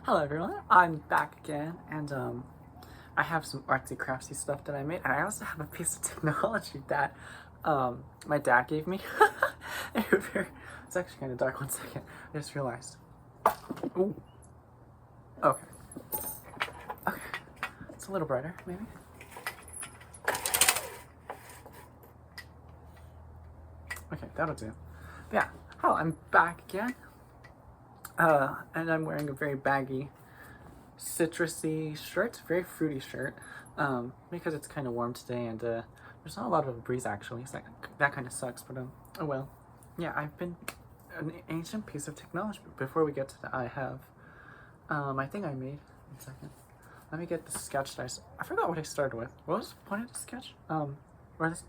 Hello everyone, I'm back again, and I have some artsy craftsy stuff that I made, and I also have a piece of technology that my dad gave me. It's actually kind of dark. 1 second, I just realized. Ooh. Okay. Okay. It's a little brighter, maybe. Okay, that'll do. But yeah. Oh, I'm back again. And I'm wearing a very baggy, citrusy shirt, very fruity shirt, because it's kind of warm today, and there's not a lot of a breeze actually, so that kind of sucks, but oh well. Yeah, I've been an ancient piece of technology. Before we get to that, I have, I think I made, 1 second, let me get the sketch that I forgot what I started with. What was the point of the sketch? Or this,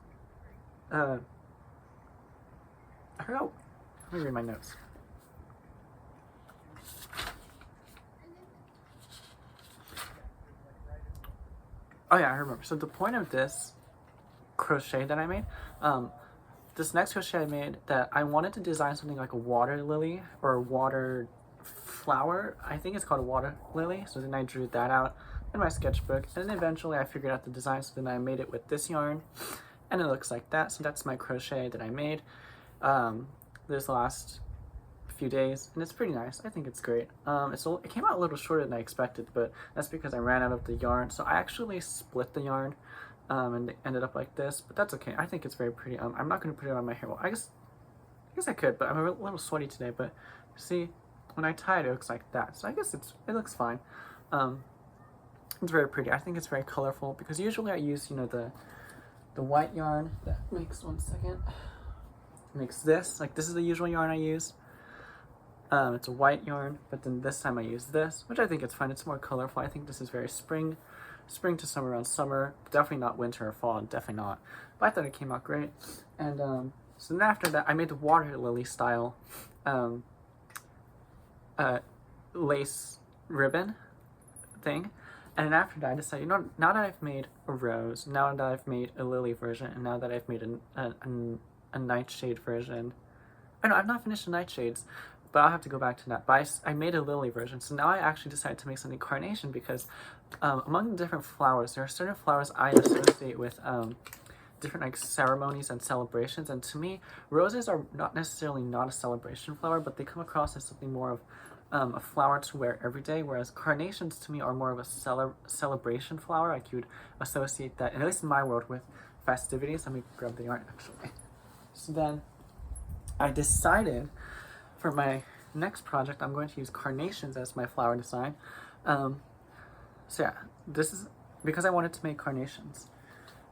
I forgot, let me read my notes. Oh yeah, I remember. So the point of this crochet that I made, this next crochet I made, that I wanted to design something like a water lily or a water flower. I think it's called a water lily. So then I drew that out in my sketchbook, and then eventually I figured out the design. So then I made it with this yarn, and it looks like that. So that's my crochet that I made this last few days, and it's pretty nice. I think it's great. It came out a little shorter than I expected, but that's because I ran out of the yarn. So I actually split the yarn, and it ended up like this, but that's okay. I think it's very pretty. I'm not going to put it on my hair. Well, I guess I could, but I'm a little sweaty today. But see, when I tie it, it looks like that. So I guess it looks fine. It's very pretty. I think it's very colorful, because usually I use, you know, the white yarn that makes, 1 second, makes this. Like, this is the usual yarn I use. It's a white yarn, but then this time I use this, which I think it's fine. It's more colorful. I think this is very spring to summer, around summer. Definitely not winter or fall, definitely not. But I thought it came out great. And so then after that, I made the water lily style lace ribbon thing. And then after that, I decided, you know, now that I've made a rose, now that I've made a lily version, and now that I've made a nightshade version. Oh no, I've not finished the nightshades, but I'll have to go back to that. But I made a lily version, so now I actually decided to make something carnation, because among the different flowers, there are certain flowers I associate with different like ceremonies and celebrations, and to me, roses are not necessarily not a celebration flower, but they come across as something more of a flower to wear every day, whereas carnations to me are more of a celebration flower. Like, you would associate that, and at least in my world, with festivities. Let me grab the yarn actually. So then I decided, for my next project, I'm going to use carnations as my flower design. So yeah, this is because I wanted to make carnations.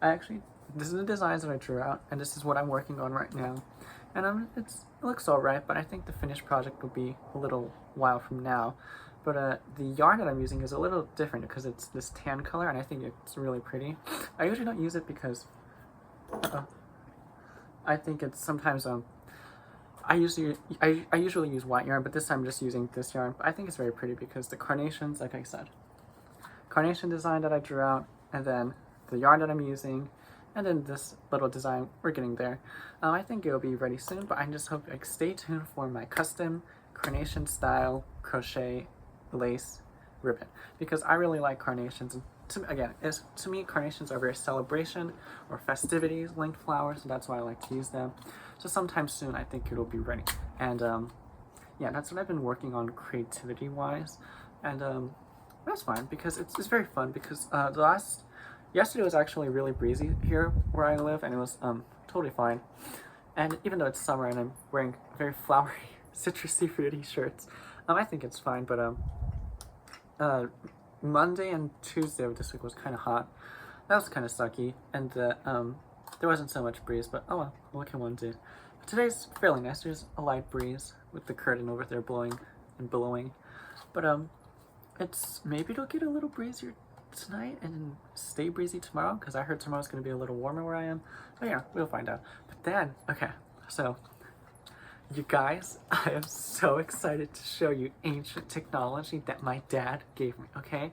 This is the designs that I drew out, and this is what I'm working on right now. And it looks alright, but I think the finished project will be a little while from now. But the yarn that I'm using is a little different, because it's this tan color, and I think it's really pretty. I usually don't use it because I think it's sometimes I usually use white yarn, but this time I'm just using this yarn. But I think it's very pretty, because the carnations, like I said, carnation design that I drew out, and then the yarn that I'm using, and then this little design, we're getting there. I think it'll be ready soon, but I just hope, like, stay tuned for my custom carnation style crochet lace ribbon, because I really like carnations. And to me, carnations are very celebration or festivities linked flowers, and that's why I like to use them. So sometime soon, I think it'll be ready. And yeah, that's what I've been working on creativity wise, and that's fine, because it's very fun, because yesterday was actually really breezy here where I live, and it was totally fine. And even though it's summer and I'm wearing very flowery, citrusy, fruity shirts, I think it's fine. But Monday and Tuesday of this week was kind of hot. That was kind of sucky, and there wasn't so much breeze, but oh well, what can one do? But today's fairly nice. There's a light breeze with the curtain over there blowing and billowing. But maybe it'll get a little breezier tonight and stay breezy tomorrow, because I heard tomorrow's going to be a little warmer where I am. But yeah, we'll find out. But then, okay, so you guys, I am so excited to show you ancient technology that my dad gave me, okay?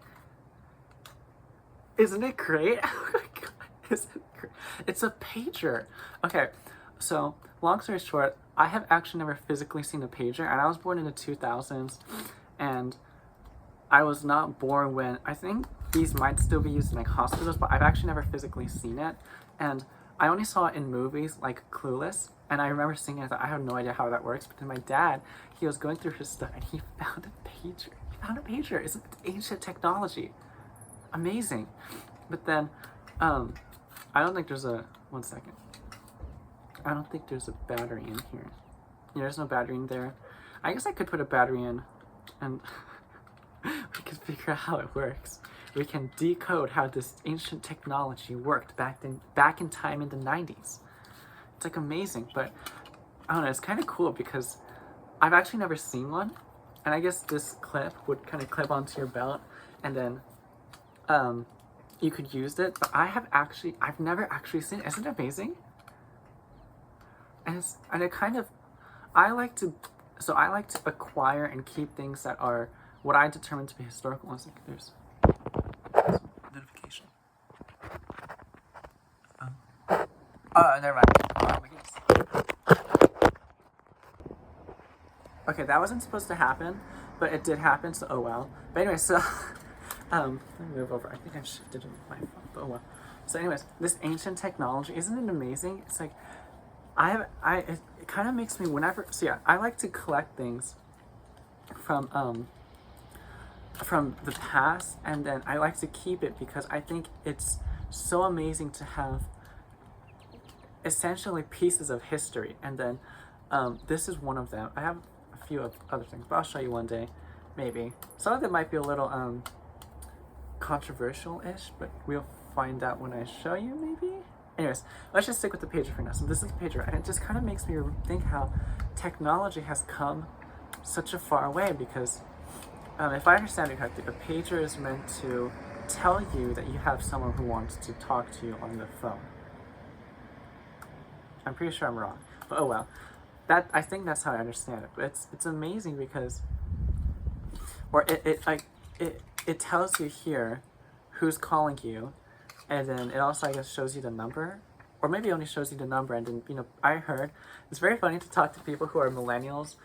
Isn't it great? Oh my god, isn't it great? It's a pager. Okay, so long story short, I have actually never physically seen a pager, and I was born in the 2000s, and I was not born when, I think these might still be used in like hospitals, but I've actually never physically seen it. And I only saw it in movies like Clueless, and I remember seeing it. I have no idea how that works. But then my dad, he was going through his stuff and he found a pager. He found a pager. It's ancient technology. Amazing. But then, I don't think there's a, one second. I don't think there's a battery in here. Yeah, there's no battery in there. I guess I could put a battery in and we can figure out how it works. We can decode how this ancient technology worked back in time in the 90s. It's like amazing, but I don't know, it's kind of cool because I've actually never seen one. And I guess this clip would kind of clip onto your belt and then you could use it, but I've never actually seen it. Isn't it amazing? And it kind of, I like to acquire and keep things that are what I determine to be historical. One second, there's notification. Never mind. Oh my goodness. Okay, that wasn't supposed to happen, but it did happen, so oh well. But anyway, so let me move over. I think I shifted my phone, but oh well. So anyways, this ancient technology, isn't it amazing? It's like, it kind of makes me whenever, so yeah, I like to collect things from the past, and then I like to keep it because I think it's so amazing to have essentially pieces of history. And then this is one of them. I have a few other things, but I'll show you one day, maybe. Some of them might be a little controversial-ish, but we'll find out when I show you, maybe. Anyways, let's just stick with the pager for now. So this is the pager, and it just kind of makes me think how technology has come such a far way, because if I understand it correctly, a pager is meant to tell you that you have someone who wants to talk to you on the phone. I'm pretty sure I'm wrong, but oh well. I think that's how I understand it. But it's amazing because, or it tells you here who's calling you, and then it also, I guess, shows you the number, or maybe it only shows you the number. And then, you know, I heard it's very funny to talk to people who are millennials,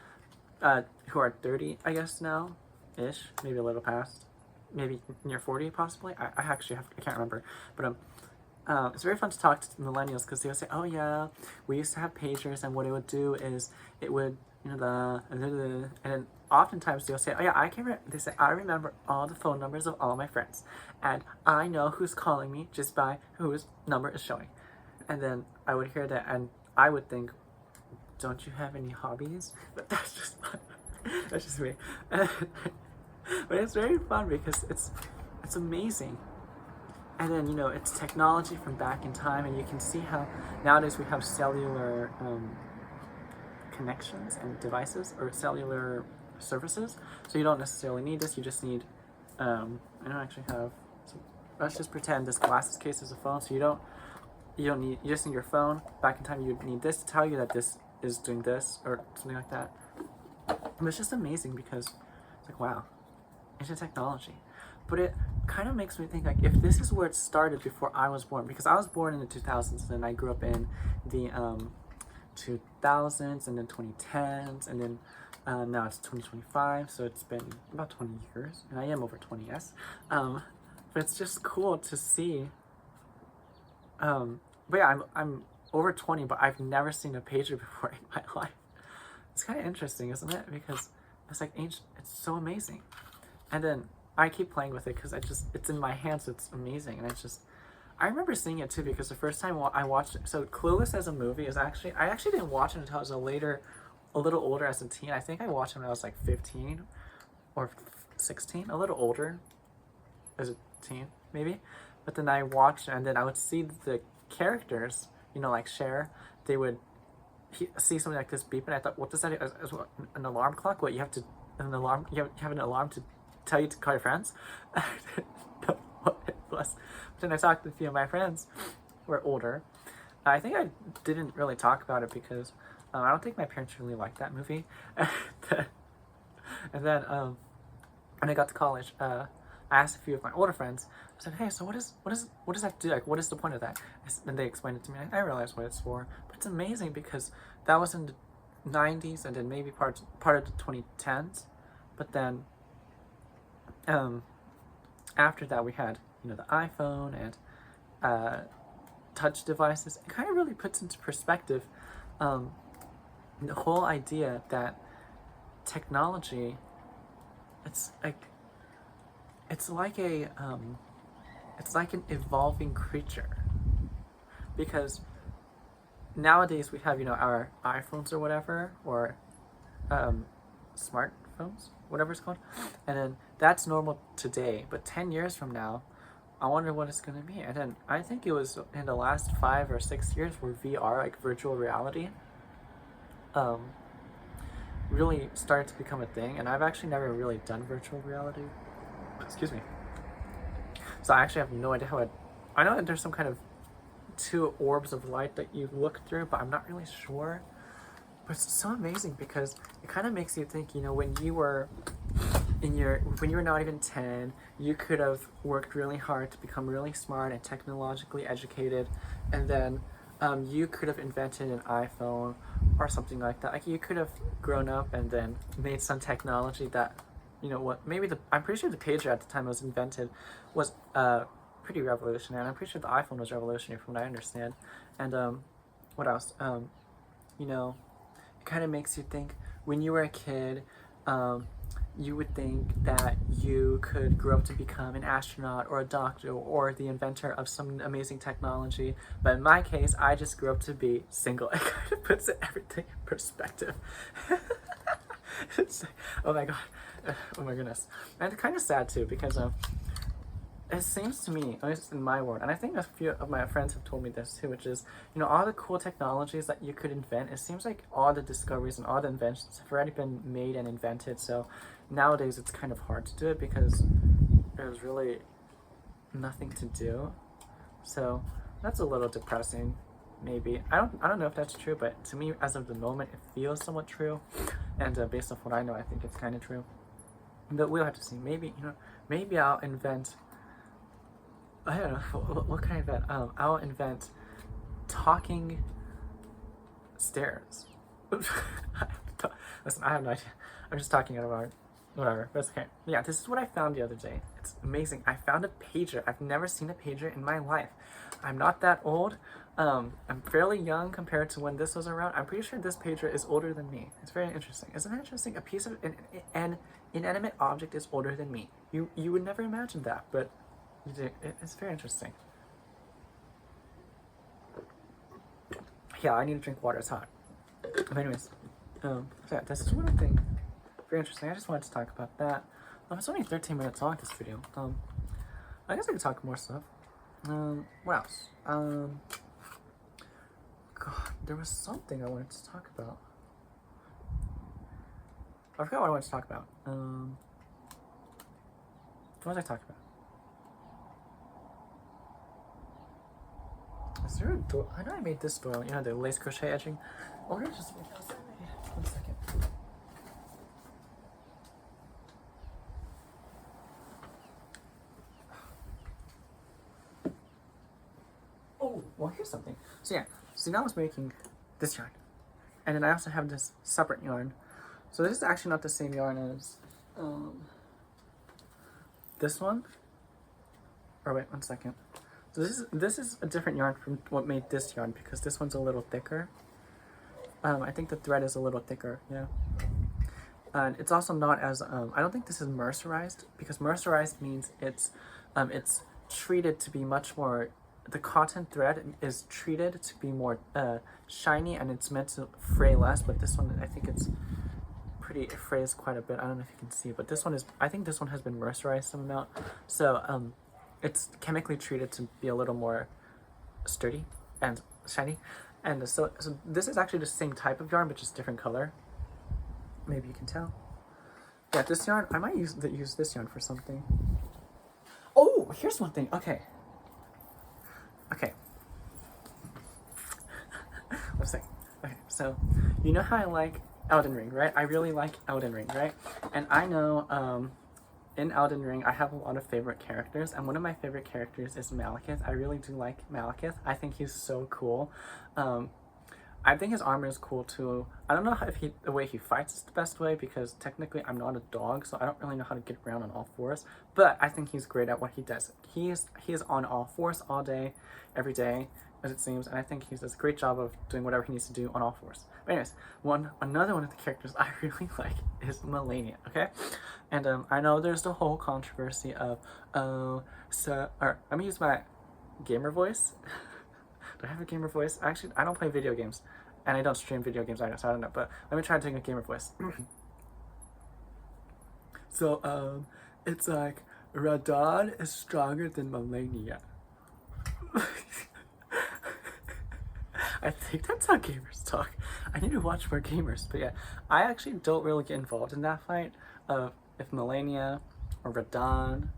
who are 30, I guess now, ish, maybe a little past, maybe near 40 possibly. I actually I can't remember, but it's very fun to talk to millennials because they'll say, oh yeah, we used to have pagers, and what it would do is it would, you know, and then oftentimes they'll say, oh yeah, they say, I remember all the phone numbers of all my friends, and I know who's calling me just by whose number is showing. And then I would hear that, and I would think, don't you have any hobbies? But that's just fun. That's just me. But it's very fun because it's amazing. And then, you know, it's technology from back in time, and you can see how nowadays we have cellular connections and devices, or cellular services. So you don't necessarily need this, you just need, I don't actually have, so let's just pretend this glasses case is a phone, so you just need your phone. Back in time, you would need this to tell you that this is doing this, or something like that. And it's just amazing because it's like, wow, ancient technology. But it kind of makes me think, like, if this is where it started before I was born, because I was born in the 2000s, and I grew up in the 2000s, and then 2010s, and then now it's 2025, so it's been about 20 years, and I am over 20, yes. But it's just cool to see. But yeah, I'm over 20, but I've never seen a pager before in my life. It's kind of interesting, isn't it? Because it's like ancient, it's so amazing. And then I keep playing with it because it's in my hands, so it's amazing. And I remember seeing it too, because the first time I watched it, so Clueless as a movie is I actually didn't watch it until I was a little older as a teen. I think I watched it when I was like 15 or 16, a little older as a teen, maybe. But then I watched it, and then I would see the characters, you know, like Cher, they would see something like this beep, and I thought, what does that do? As an alarm clock? What, you have you have an alarm to tell you to call your friends? I didn't know what it was. But then I talked to a few of my friends who are older. I think I didn't really talk about it because I don't think my parents really liked that movie. And then when I got to college, I asked a few of my older friends. I said, "Hey, so what does that do? Like, what is the point of that?" And they explained it to me. I realized what it's for. But it's amazing because that was in the 90s, and then maybe part of the 2010s. But then after that we had, you know, the iPhone and touch devices. It kind of really puts into perspective um, the whole idea that technology, it's like it's like an evolving creature, because nowadays we have, you know, our iPhones or whatever, or smartphones, whatever it's called, and then that's normal today. But 10 years from now, I wonder what it's going to be. And then I think it was in the last 5 or 6 years where VR, like virtual reality, um, really started to become a thing. And I've actually never really done virtual reality. Excuse me. So I actually have no idea how it. I know that there's some kind of two orbs of light that you look through, but I'm not really sure. But it's so amazing because it kind of makes you think, you know, when you were not even 10, you could have worked really hard to become really smart and technologically educated, and then you could have invented an iPhone or something like that. Like, you could have grown up and then made some technology that, you know what, maybe I'm pretty sure the pager at the time it was invented was pretty revolutionary, and I'm pretty sure the iPhone was revolutionary from what I understand. And what else? You know, it kind of makes you think, when you were a kid, you would think that you could grow up to become an astronaut or a doctor or the inventor of some amazing technology. But in my case, I just grew up to be single. It kind of puts everything in perspective. It's, oh my god. Oh my goodness. And it's kind of sad too, because it seems to me, at least in my world, and I think a few of my friends have told me this too, which is, you know, all the cool technologies that you could invent, it seems like all the discoveries and all the inventions have already been made and invented. So nowadays it's kind of hard to do it because there's really nothing to do. So that's a little depressing, maybe. I don't know if that's true, but to me, as of the moment, it feels somewhat true. And based off what I know, I think it's kind of true. But we'll have to see. Maybe, you know, maybe I'll invent, I don't know, what can I invent? I'll invent talking stairs. Listen, I have no idea. I'm just talking out of our, whatever, but it's okay. Yeah, this is what I found the other day. It's amazing. I found a pager. I've never seen a pager in my life. I'm not that old. I'm fairly young compared to when this was around. I'm pretty sure this pager is older than me. It's very interesting. Isn't that interesting? A piece of an inanimate object is older than me. You would never imagine that, but you do. It's very interesting. Yeah, I need to drink water. It's hot. But anyways, so yeah, this is one thing. Very interesting. I just wanted to talk about that. It's only 13 minutes long, this video. I guess I could talk more stuff. What else? God, there was something I wanted to talk about. I forgot what I wanted to talk about. What was I talking about? Is there a door? I know I made this door, you know, the lace crochet edging. Oh, what else I made? 1 second. Oh, well, here's something. So yeah, so now I was making this yarn. And then I also have this separate yarn. So this is actually not the same yarn as this one. Or wait, 1 second. So this is a different yarn from what made this yarn, because this one's a little thicker. I think the thread is a little thicker, yeah. And it's also not as, I don't think this is mercerized, because mercerized means it's treated to be much more, the cotton thread is treated to be more shiny, and it's meant to fray less, but this one, I think it's pretty, it frays quite a bit. I don't know if you can see, but this one is, I think this one has been mercerized some amount. So, it's chemically treated to be a little more sturdy and shiny. And so this is actually the same type of yarn, but just different color. Maybe you can tell. Yeah, this yarn, I might use this yarn for something. Oh, here's one thing. Okay. Okay. 1 second. Okay, so you know how I like Elden Ring, right? I really like Elden Ring, right? And I know, in Elden Ring, I have a lot of favorite characters, and one of my favorite characters is Malekith. I really do like Malekith. I think he's so cool. I think his armor is cool too. I don't know if the way he fights is the best way, because technically I'm not a dog, so I don't really know how to get around on all fours. But I think he's great at what he does. He is on all fours all day, every day, as it seems, and I think he does a great job of doing whatever he needs to do on all fours. But anyways, another one of the characters I really like is Melania. Okay, and I know there's the whole controversy of I'm gonna use my gamer voice. Do I have a gamer voice? Actually, I don't play video games, and I don't stream video games either, so I don't know. But let me try to take a gamer voice. So, it's like Radon is stronger than Melania. I think that's how gamers talk. I need to watch more gamers, but yeah, I actually don't really get involved in that fight of if Melania or Radon,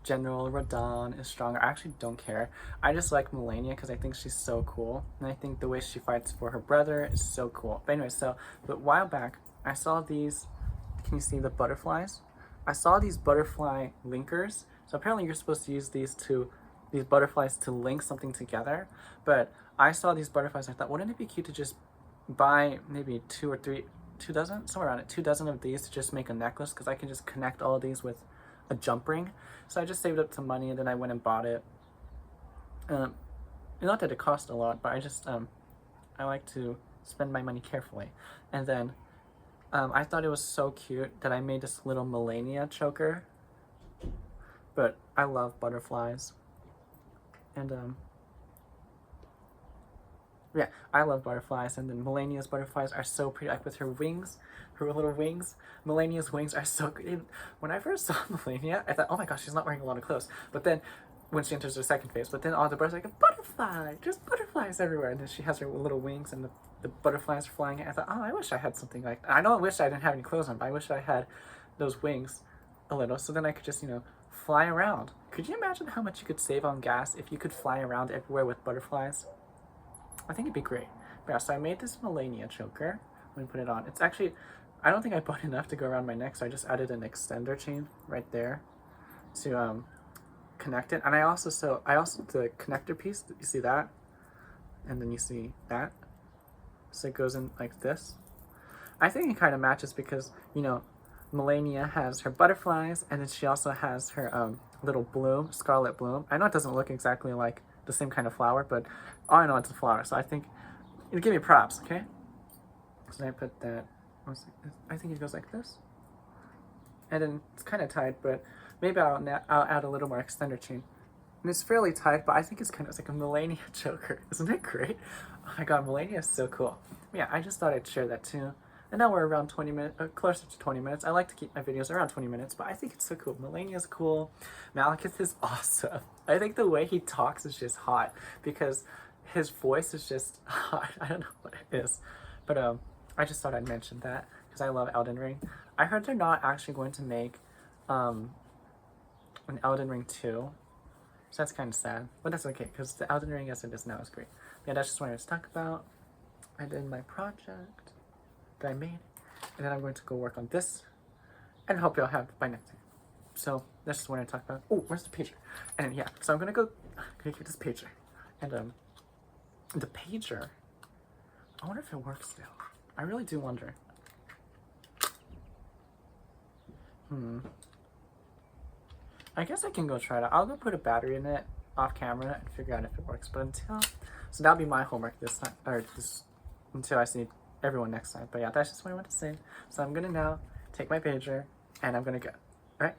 General Radon is stronger. I actually don't care. I just like Melania because I think she's so cool, and I think the way she fights for her brother is so cool. But anyway, but a while back, I saw these. Can you see the butterflies? I saw these butterfly linkers. So apparently, you're supposed to use these butterflies to link something together. But I saw these butterflies. And I thought, wouldn't it be cute to just buy maybe 2 dozen, somewhere around it, 2 dozen of these to just make a necklace? Because I can just connect all of these with a jump ring. So I just saved up some money, and then I went and bought it. Not that it cost a lot, but I just I like to spend my money carefully. And then I thought it was so cute that I made this little Melania choker. But I love butterflies, and yeah, I love butterflies. And then Melania's butterflies are so pretty, like with her wings, her little wings. Melania's wings are so good. When I first saw Melania, I thought, oh my gosh, she's not wearing a lot of clothes. But then, when she enters her second phase, but then all the birds are like, a butterfly! Just butterflies everywhere. And then she has her little wings, and the butterflies are flying. And I thought, oh, I wish I had something like that. I don't wish I didn't have any clothes on, but I wish I had those wings a little, so then I could just, fly around. Could you imagine how much you could save on gas if you could fly around everywhere with butterflies? I think it'd be great. But yeah, so I made this Melania choker. Let me put it on. It's actually, I don't think I bought enough to go around my neck, so I just added an extender chain right there to connect it. And I also the connector piece, you see that? And then you see that. So it goes in like this. I think it kind of matches because, Melania has her butterflies, and then she also has her little bloom, scarlet bloom. I know it doesn't look exactly like the same kind of flower, but all I know it's a flower, so I think it'll give me props, okay? So I put that, I think it goes like this. And then it's kind of tight, but maybe I'll add a little more extender chain. And it's fairly tight, but I think it's like a Melania choker. Isn't it great? Oh my god, Melania is so cool. Yeah, I just thought I'd share that too. And now we're around 20 minutes, closer to 20 minutes. I like to keep my videos around 20 minutes, but I think it's so cool. Melania's cool. Malekith is awesome. I think the way he talks is just hot because his voice is just hot. I don't know what it is. But I just thought I'd mention that because I love Elden Ring. I heard they're not actually going to make an Elden Ring 2. So that's kind of sad. But that's okay because the Elden Ring as it is now is great. Yeah, that's just what I was talking about. I did my project that I made, and then I'm going to go work on this, and hope y'all have by next time. So that's just what I talked about. Oh, where's the pager? And then, yeah, so I'm gonna keep this pager, and the pager. I wonder if it works still. I really do wonder. I guess I can go try it out. I'll go put a battery in it off camera and figure out if it works. But so that'll be my homework this time, or until I see everyone next time. But yeah, that's just what I want to say. So I'm gonna now take my pager and I'm gonna go. All right.